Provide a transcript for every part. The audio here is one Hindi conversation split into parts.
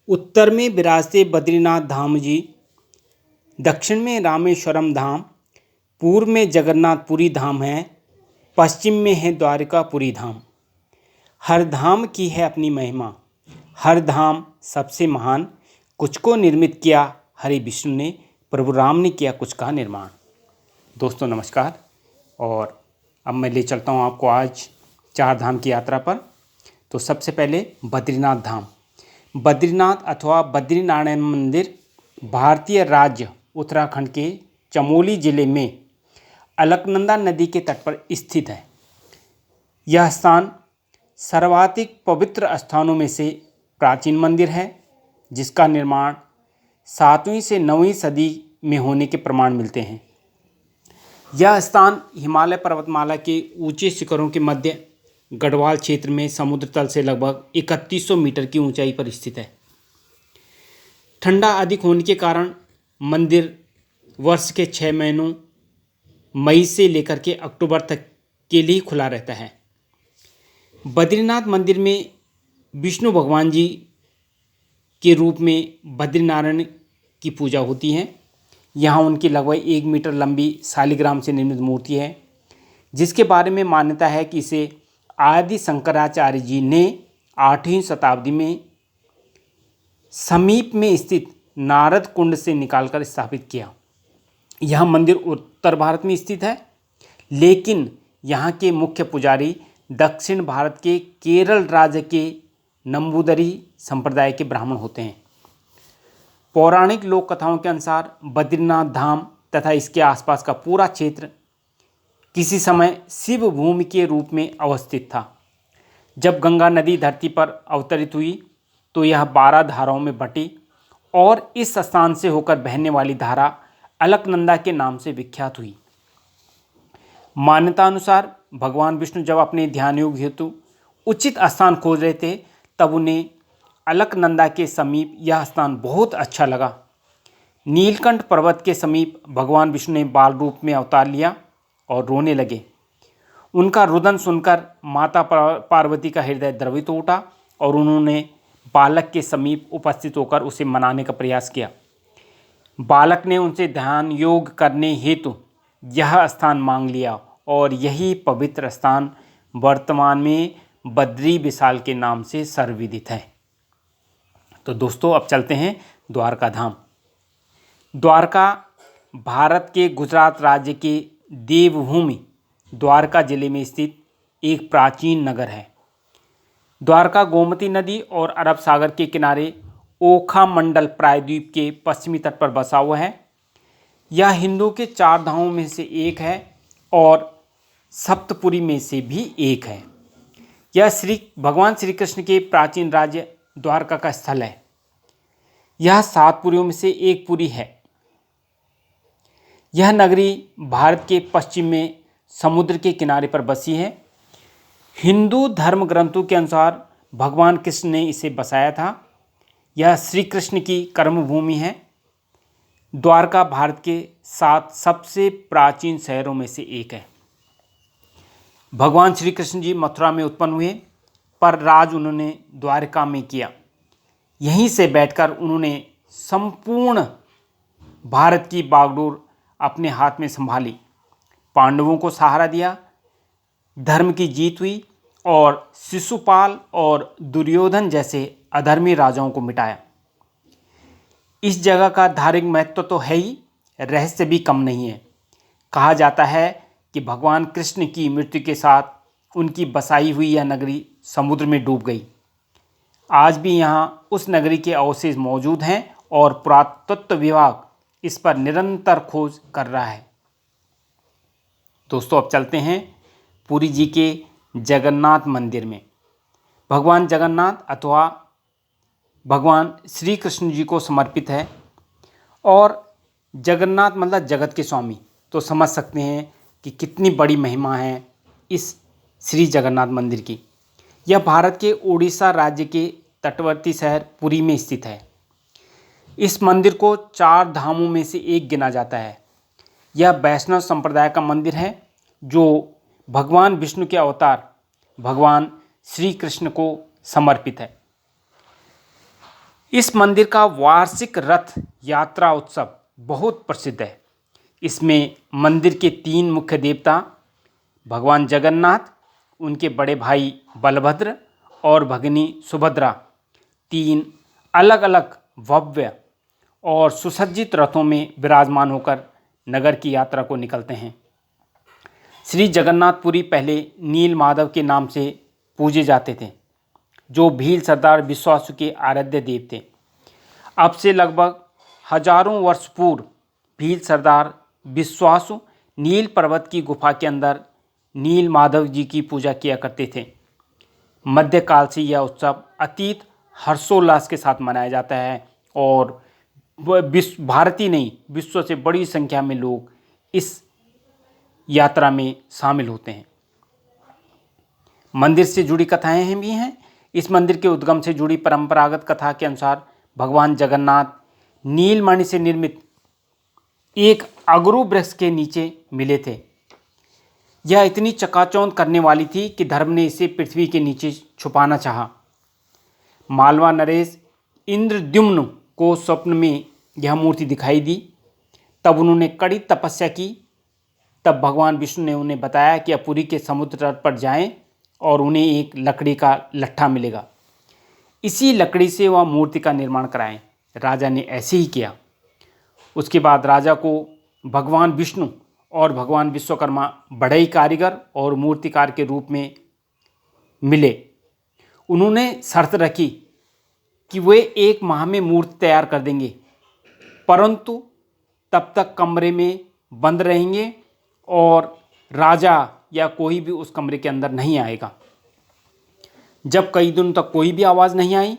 उत्तर में विराजते बद्रीनाथ धाम जी, दक्षिण में रामेश्वरम धाम, पूर्व में जगन्नाथपुरी धाम है, पश्चिम में है द्वारिकापुरी धाम। हर धाम की है अपनी महिमा, हर धाम सबसे महान। कुछ को निर्मित किया हरि विष्णु ने, प्रभु राम ने किया कुछ का निर्माण। दोस्तों नमस्कार, और अब मैं ले चलता हूँ आपको आज चार धाम की यात्रा पर। तो सबसे पहले बद्रीनाथ धाम। बद्रीनाथ अथवा बद्रीनारायण मंदिर भारतीय राज्य उत्तराखंड के चमोली जिले में अलकनंदा नदी के तट पर स्थित है। यह स्थान सर्वाधिक पवित्र स्थानों में से प्राचीन मंदिर है, जिसका निर्माण 7वीं से 9वीं सदी में होने के प्रमाण मिलते हैं। यह स्थान हिमालय पर्वतमाला के ऊंचे शिखरों के मध्य गढ़वाल क्षेत्र में समुद्र तल से लगभग 3100 मीटर की ऊंचाई पर स्थित है। ठंडा अधिक होने के कारण मंदिर वर्ष के 6 महीनों मई से लेकर के अक्टूबर तक के लिए खुला रहता है। बद्रीनाथ मंदिर में विष्णु भगवान जी के रूप में बद्रीनारायण की पूजा होती है। यहाँ उनकी लगभग 1 मीटर लंबी शालिग्राम से निर्मित मूर्ति है, जिसके बारे में मान्यता है कि इसे आदि शंकराचार्य जी ने 8वीं शताब्दी में समीप में स्थित नारद कुंड से निकालकर स्थापित किया। यह मंदिर उत्तर भारत में स्थित है, लेकिन यहाँ के मुख्य पुजारी दक्षिण भारत के केरल राज्य के नंबूदरी संप्रदाय के ब्राह्मण होते हैं। पौराणिक लोक कथाओं के अनुसार बद्रीनाथ धाम तथा इसके आसपास का पूरा क्षेत्र किसी समय शिव भूमि के रूप में अवस्थित था। जब गंगा नदी धरती पर अवतरित हुई तो यह 12 धाराओं में बटी और इस स्थान से होकर बहने वाली धारा अलकनंदा के नाम से विख्यात हुई। मान्यता अनुसार भगवान विष्णु जब अपने ध्यान योग हेतु उचित स्थान खोज रहे थे, तब उन्हें अलकनंदा के समीप यह स्थान बहुत अच्छा लगा। नीलकंठ पर्वत के समीप भगवान विष्णु ने बाल रूप में अवतार लिया और रोने लगे। उनका रुदन सुनकर माता पार्वती का हृदय द्रवित हो उठा और उन्होंने बालक के समीप उपस्थित होकर उसे मनाने का प्रयास किया। बालक ने उनसे ध्यान योग करने हेतु यह स्थान मांग लिया और यही पवित्र स्थान वर्तमान में बद्री विशाल के नाम से सर्वविदित है। तो दोस्तों अब चलते हैं द्वारका धाम। द्वारका भारत के गुजरात राज्य के देवभूमि द्वारका जिले में स्थित एक प्राचीन नगर है। द्वारका गोमती नदी और अरब सागर के किनारे ओखा मंडल प्रायद्वीप के पश्चिमी तट पर बसा हुआ है। यह हिंदू के 4 धामों में से एक है और सप्तपुरी में से भी एक है। यह भगवान श्री कृष्ण के प्राचीन राज्य द्वारका का स्थल है। यह 7 पुरियों में से एक पुरी है। यह नगरी भारत के पश्चिम में समुद्र के किनारे पर बसी है। हिंदू धर्म ग्रंथों के अनुसार भगवान कृष्ण ने इसे बसाया था। यह श्री कृष्ण की कर्मभूमि है। द्वारका भारत के 7 सबसे प्राचीन शहरों में से एक है। भगवान श्री कृष्ण जी मथुरा में उत्पन्न हुए, पर राज उन्होंने द्वारका में किया। यहीं से बैठकर उन्होंने संपूर्ण भारत की बागडोर अपने हाथ में संभाली। पांडवों को सहारा दिया, धर्म की जीत हुई और शिशुपाल और दुर्योधन जैसे अधर्मी राजाओं को मिटाया। इस जगह का धार्मिक महत्व तो है ही, रहस्य भी कम नहीं है। कहा जाता है कि भगवान कृष्ण की मृत्यु के साथ उनकी बसाई हुई यह नगरी समुद्र में डूब गई। आज भी यहाँ उस नगरी के अवशेष मौजूद हैं और पुरातत्व विभाग इस पर निरंतर खोज कर रहा है। दोस्तों अब चलते हैं पुरी जी के जगन्नाथ मंदिर में। भगवान जगन्नाथ अथवा भगवान श्री कृष्ण जी को समर्पित है और जगन्नाथ मतलब जगत के स्वामी। तो समझ सकते हैं कि कितनी बड़ी महिमा है इस श्री जगन्नाथ मंदिर की। यह भारत के उड़ीसा राज्य के तटवर्ती शहर पुरी में स्थित है। इस मंदिर को 4 धामों में से एक गिना जाता है। यह वैष्णव संप्रदाय का मंदिर है जो भगवान विष्णु के अवतार भगवान श्री कृष्ण को समर्पित है। इस मंदिर का वार्षिक रथ यात्रा उत्सव बहुत प्रसिद्ध है। इसमें मंदिर के 3 मुख्य देवता भगवान जगन्नाथ, उनके बड़े भाई बलभद्र और भगिनी सुभद्रा 3 अलग अलग भव्य और सुसज्जित रथों में विराजमान होकर नगर की यात्रा को निकलते हैं। श्री जगन्नाथपुरी पहले नील माधव के नाम से पूजे जाते थे, जो भील सरदार विश्वासु के आराध्य देव थे। अब से लगभग हजारों वर्ष पूर्व भील सरदार विश्वासु नील पर्वत की गुफा के अंदर नील माधव जी की पूजा किया करते थे। मध्यकाल से यह उत्सव अतीत हर्षोल्लास के साथ मनाया जाता है और भारत ही नहीं, विश्व से बड़ी संख्या में लोग इस यात्रा में शामिल होते हैं। मंदिर से जुड़ी कथाएं भी हैं। इस मंदिर के उद्गम से जुड़ी परंपरागत कथा के अनुसार भगवान जगन्नाथ नीलमणि से निर्मित एक अगरू वृक्ष के नीचे मिले थे। यह इतनी चकाचौंध करने वाली थी कि धर्म ने इसे पृथ्वी के नीचे छुपाना चाहा। मालवा नरेश इंद्रद्युम्न को स्वप्न में यह मूर्ति दिखाई दी। तब उन्होंने कड़ी तपस्या की। तब भगवान विष्णु ने उन्हें बताया कि अब पुरी के समुद्र तट पर जाएं और उन्हें एक लकड़ी का लट्ठा मिलेगा। इसी लकड़ी से वह मूर्ति का निर्माण कराएं। राजा ने ऐसे ही किया। उसके बाद राजा को भगवान विष्णु और भगवान विश्वकर्मा बढ़ई कारीगर और मूर्तिकार के रूप में मिले। उन्होंने शर्त रखी कि वे 1 माह में मूर्ति तैयार कर देंगे, परंतु तब तक कमरे में बंद रहेंगे और राजा या कोई भी उस कमरे के अंदर नहीं आएगा। जब कई दिनों तक कोई भी आवाज़ नहीं आई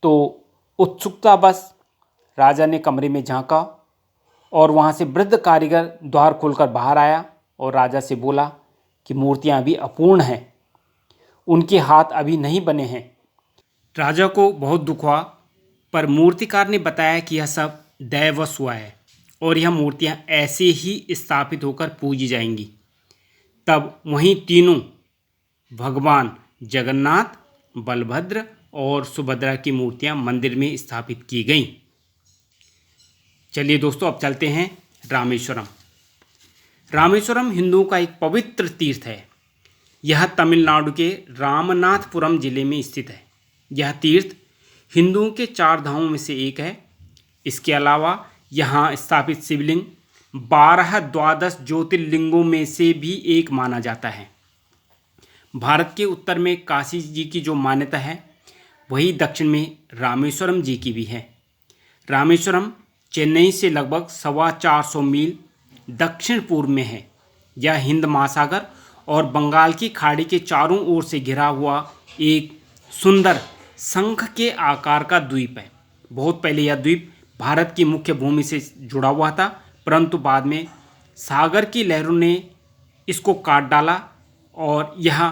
तो उत्सुकता बस राजा ने कमरे में झांका और वहाँ से वृद्ध कारीगर द्वार खोलकर बाहर आया और राजा से बोला कि मूर्तियाँ अभी अपूर्ण हैं, उनके हाथ अभी नहीं बने हैं। राजा को बहुत दुख हुआ, पर मूर्तिकार ने बताया कि यह सब दैववश हुआ है और यह मूर्तियाँ ऐसे ही स्थापित होकर पूजी जाएंगी। तब वहीं तीनों भगवान जगन्नाथ, बलभद्र और सुभद्रा की मूर्तियाँ मंदिर में स्थापित की गईं। चलिए दोस्तों, अब चलते हैं रामेश्वरम। रामेश्वरम हिंदुओं का एक पवित्र तीर्थ है। यह तमिलनाडु के रामनाथपुरम जिले में स्थित है। यह तीर्थ हिंदुओं के 4 धामों में से एक है। इसके अलावा यहाँ स्थापित शिवलिंग 12 द्वादश ज्योतिर्लिंगों में से भी एक माना जाता है। भारत के उत्तर में काशी जी की जो मान्यता है, वही दक्षिण में रामेश्वरम जी की भी है। रामेश्वरम चेन्नई से लगभग 425 मील दक्षिण पूर्व में है। यह हिंद महासागर और बंगाल की खाड़ी के चारों ओर से घिरा हुआ एक सुंदर शंख के आकार का द्वीप है। बहुत पहले यह द्वीप भारत की मुख्य भूमि से जुड़ा हुआ था, परंतु बाद में सागर की लहरों ने इसको काट डाला और यह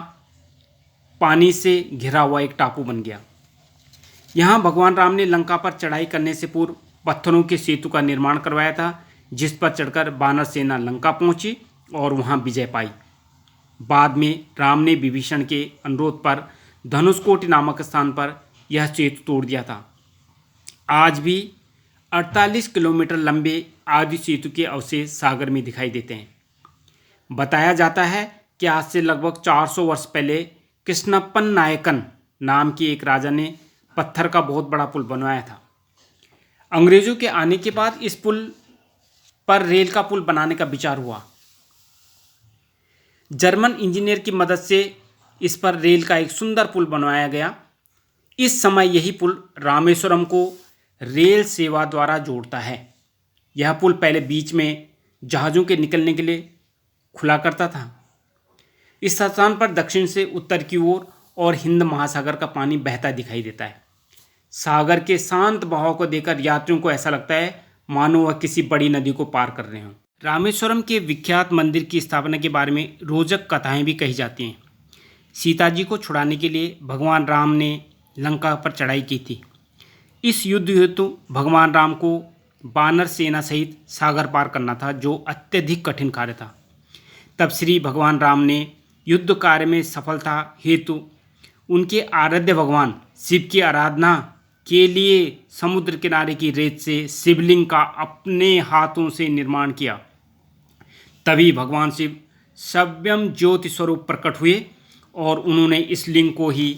पानी से घिरा हुआ एक टापू बन गया। यहाँ भगवान राम ने लंका पर चढ़ाई करने से पूर्व पत्थरों के सेतु का निर्माण करवाया था, जिस पर चढ़कर वानर सेना लंका पहुंची और वहां विजय पाई। बाद में राम ने विभीषण के अनुरोध पर धनुषकोटि नामक स्थान पर यह सेतु तोड़ दिया था। आज भी 48 किलोमीटर लंबे आदि सेतु के अवशेष सागर में दिखाई देते हैं। बताया जाता है कि आज से लगभग 400 वर्ष पहले कृष्णप्पन नायकन नाम के एक राजा ने पत्थर का बहुत बड़ा पुल बनवाया था। अंग्रेजों के आने के बाद इस पुल पर रेल का पुल बनाने का विचार हुआ। जर्मन इंजीनियर की मदद से इस पर रेल का एक सुंदर पुल बनवाया गया। इस समय यही पुल रामेश्वरम को रेल सेवा द्वारा जोड़ता है। यह पुल पहले बीच में जहाज़ों के निकलने के लिए खुला करता था। इस स्थान पर दक्षिण से उत्तर की ओर और हिंद महासागर का पानी बहता दिखाई देता है। सागर के शांत बहाव को देखकर यात्रियों को ऐसा लगता है मानो वह किसी बड़ी नदी को पार कर रहे हों। रामेश्वरम के विख्यात मंदिर की स्थापना के बारे में रोचक कथाएं भी कही जाती हैं। सीता जी को छुड़ाने के लिए भगवान राम ने लंका पर चढ़ाई की थी। इस युद्ध हेतु भगवान राम को वानर सेना सहित सागर पार करना था, जो अत्यधिक कठिन कार्य था। तब श्री भगवान राम ने युद्ध कार्य में सफलता हेतु उनके आराध्य भगवान शिव की आराधना के लिए समुद्र किनारे की रेत से शिवलिंग का अपने हाथों से निर्माण किया। तभी भगवान शिव स्वयं ज्योति स्वरूप प्रकट हुए और उन्होंने इस लिंग को ही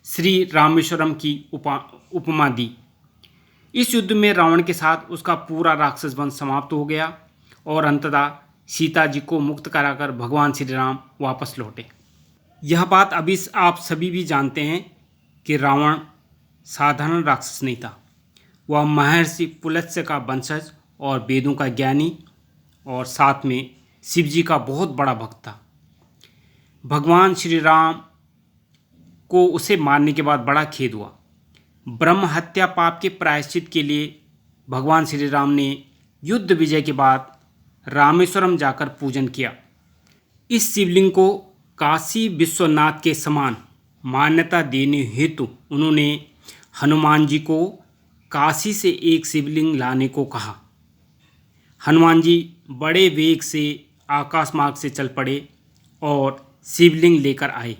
श्री रामेश्वरम की उपमा दी। इस युद्ध में रावण के साथ उसका पूरा राक्षस वंश समाप्त हो गया और अंततः सीता जी को मुक्त कराकर भगवान श्री राम वापस लौटे। यह बात अभी आप सभी भी जानते हैं कि रावण साधारण राक्षस नहीं था। वह महर्षि पुलत्स्य का वंशज और वेदों का ज्ञानी और साथ में शिव जी का बहुत बड़ा भक्त था। भगवान श्री राम को उसे मारने के बाद बड़ा खेद हुआ। ब्रह्म हत्या पाप के प्रायश्चित के लिए भगवान श्री राम ने युद्ध विजय के बाद रामेश्वरम जाकर पूजन किया। इस शिवलिंग को काशी विश्वनाथ के समान मान्यता देने हेतु उन्होंने हनुमान जी को काशी से एक शिवलिंग लाने को कहा। हनुमान जी बड़े वेग से आकाश मार्ग से चल पड़े और शिवलिंग लेकर आए।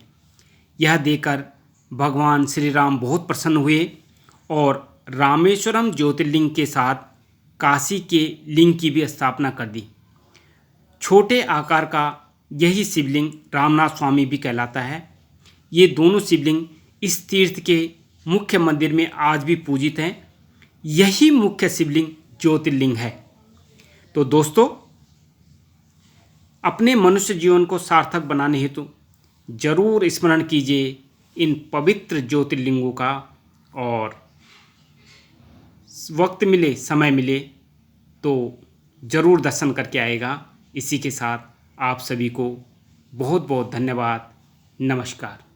यह देखकर भगवान श्री राम बहुत प्रसन्न हुए और रामेश्वरम ज्योतिर्लिंग के साथ काशी के लिंग की भी स्थापना कर दी। छोटे आकार का यही शिवलिंग रामनाथ स्वामी भी कहलाता है। ये दोनों शिवलिंग इस तीर्थ के मुख्य मंदिर में आज भी पूजित हैं। यही मुख्य शिवलिंग ज्योतिर्लिंग है। तो दोस्तों, अपने मनुष्य जीवन को सार्थक बनाने हेतु जरूर स्मरण कीजिए इन पवित्र ज्योतिर्लिंगों का, और वक्त मिले समय मिले तो ज़रूर दर्शन करके आएगा। इसी के साथ आप सभी को बहुत बहुत धन्यवाद। नमस्कार।